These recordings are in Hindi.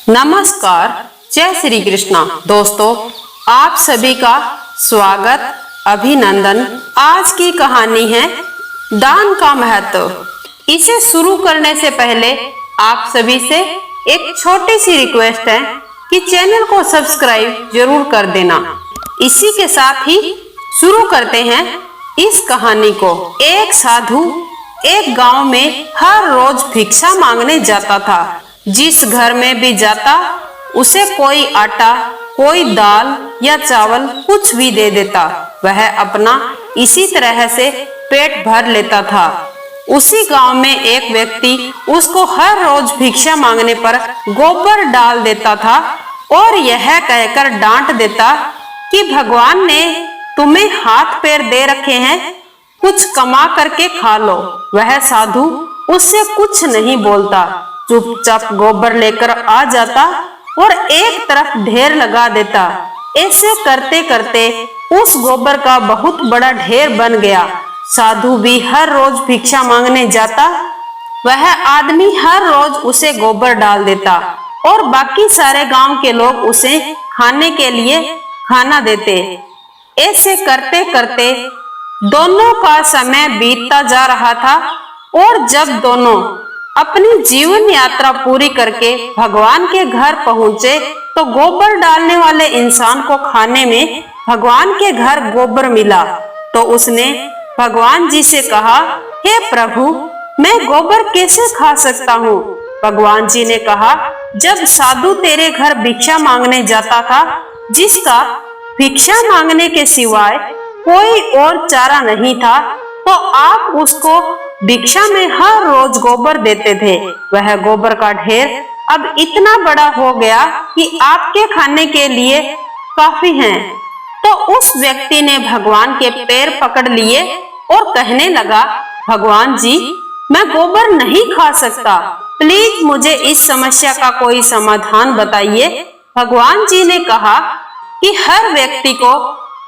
नमस्कार, जय श्री कृष्णा। दोस्तों, आप सभी का स्वागत, अभिनंदन। आज की कहानी है दान का महत्व। इसे शुरू करने से पहले आप सभी से एक छोटी सी रिक्वेस्ट है कि चैनल को सब्सक्राइब जरूर कर देना। इसी के साथ ही शुरू करते हैं इस कहानी को। एक साधु एक गांव में हर रोज भिक्षा मांगने जाता था। जिस घर में भी जाता उसे कोई आटा, कोई दाल या चावल कुछ भी दे देता। वह अपना इसी तरह से पेट भर लेता था। उसी गांव में एक व्यक्ति उसको हर रोज भिक्षा मांगने पर गोबर डाल देता था और यह कहकर डांट देता कि भगवान ने तुम्हें हाथ पैर दे रखे हैं, कुछ कमा करके खा लो। वह साधु उससे कुछ नहीं बोलता, चुपचाप गोबर लेकर आ जाता और एक तरफ ढेर लगा देता। ऐसे करते करते उस गोबर का बहुत बड़ा ढेर बन गया। साधु भी हर रोज भिक्षा मांगने जाता। वह आदमी हर रोज उसे गोबर डाल देता और बाकी सारे गांव के लोग उसे खाने के लिए खाना देते। ऐसे करते करते दोनों का समय बीतता जा रहा था और जब दोनों अपनी जीवन यात्रा पूरी करके भगवान के घर पहुंचे तो गोबर डालने वाले इंसान को खाने में भगवान के घर गोबर मिला। तो उसने भगवान जी से कहा, हे प्रभु, मैं गोबर कैसे खा सकता हूँ? भगवान जी ने कहा, जब साधु तेरे घर भिक्षा मांगने जाता था, जिसका भिक्षा मांगने के सिवाय कोई और चारा नहीं था, तो आप उसको भिक्षा में हर रोज गोबर देते थे। वह गोबर का ढेर अब इतना बड़ा हो गया कि आपके खाने के लिए काफी है। तो उस व्यक्ति ने भगवान के पैर पकड़ लिए और कहने लगा, भगवान जी, मैं गोबर नहीं खा सकता, प्लीज मुझे इस समस्या का कोई समाधान बताइए। भगवान जी ने कहा कि हर व्यक्ति को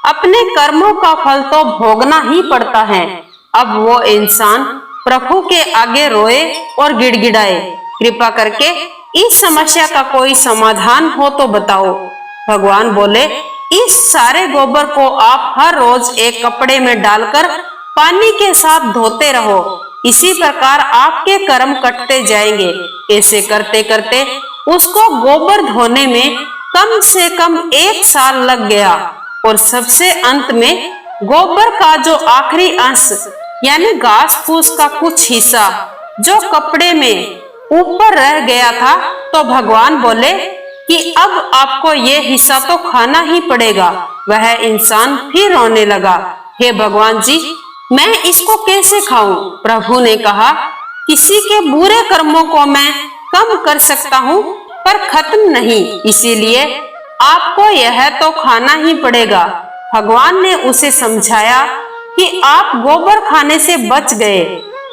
अपने कर्मों का फल तो भोगना ही पड़ता है। अब वो इंसान प्रभु के आगे रोए और गिड़गिड़ाए, कृपा करके इस समस्या का कोई समाधान हो तो बताओ। भगवान बोले, इस सारे गोबर को आप हर रोज एक कपड़े में डालकर पानी के साथ धोते रहो। इसी प्रकार आपके कर्म कटते जाएंगे। ऐसे करते करते उसको गोबर धोने में कम से कम 1 साल लग गया और सबसे अंत में गोबर का जो आखिरी अंश यानी घास फूस का कुछ हिस्सा जो कपड़े में ऊपर रह गया था, तो भगवान बोले कि अब आपको ये हिस्सा तो खाना ही पड़ेगा। वह इंसान फिर रोने लगा, हे भगवान जी, मैं इसको कैसे खाऊं? प्रभु ने कहा, किसी के बुरे कर्मों को मैं कम कर सकता हूँ पर खत्म नहीं, इसीलिए आपको यह तो खाना ही पड़ेगा। भगवान ने उसे समझाया कि आप गोबर खाने से बच गए।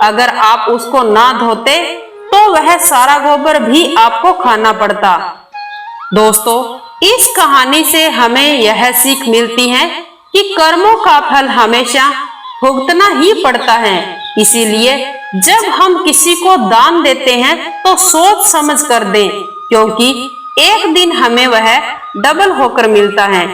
अगर आप उसको ना धोते तो वह सारा गोबर भी आपको खाना पड़ता। दोस्तों, इस कहानी से हमें यह सीख मिलती है कि कर्मों का फल हमेशा भुगतना ही पड़ता है। इसीलिए जब हम किसी को दान देते हैं तो सोच समझ कर दें, क्योंकि एक दिन हमें वह डबल होकर मिलता है।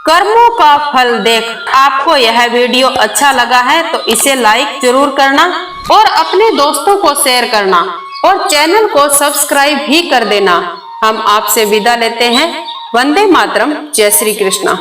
कर्मों का फल देख। आपको यह वीडियो अच्छा लगा है तो इसे लाइक जरूर करना और अपने दोस्तों को शेयर करना और चैनल को सब्सक्राइब भी कर देना। हम आपसे विदा लेते हैं। वंदे मातरम। जय श्री कृष्णा।